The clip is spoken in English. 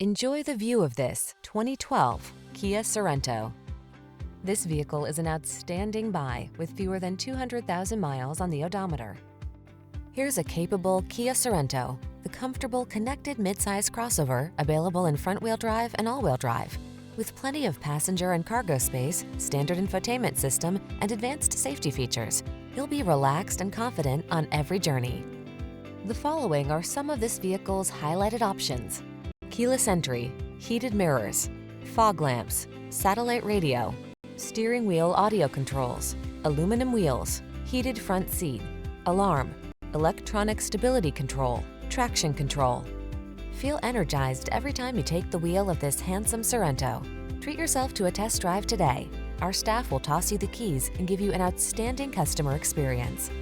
Enjoy the view of this 2012 Kia Sorento. This vehicle is an outstanding buy with fewer than 200,000 miles on the odometer. Here's a capable Kia Sorento, the comfortable connected midsize crossover available in front-wheel drive and all-wheel drive. With plenty of passenger and cargo space, standard infotainment system, and advanced safety features, you'll be relaxed and confident on every journey. The following are some of this vehicle's highlighted options: keyless entry, heated mirrors, fog lamps, satellite radio, steering wheel audio controls, aluminum wheels, heated front seat, alarm, electronic stability control, traction control. Feel energized every time you take the wheel of this handsome Sorento. Treat yourself to a test drive today. Our staff will toss you the keys and give you an outstanding customer experience.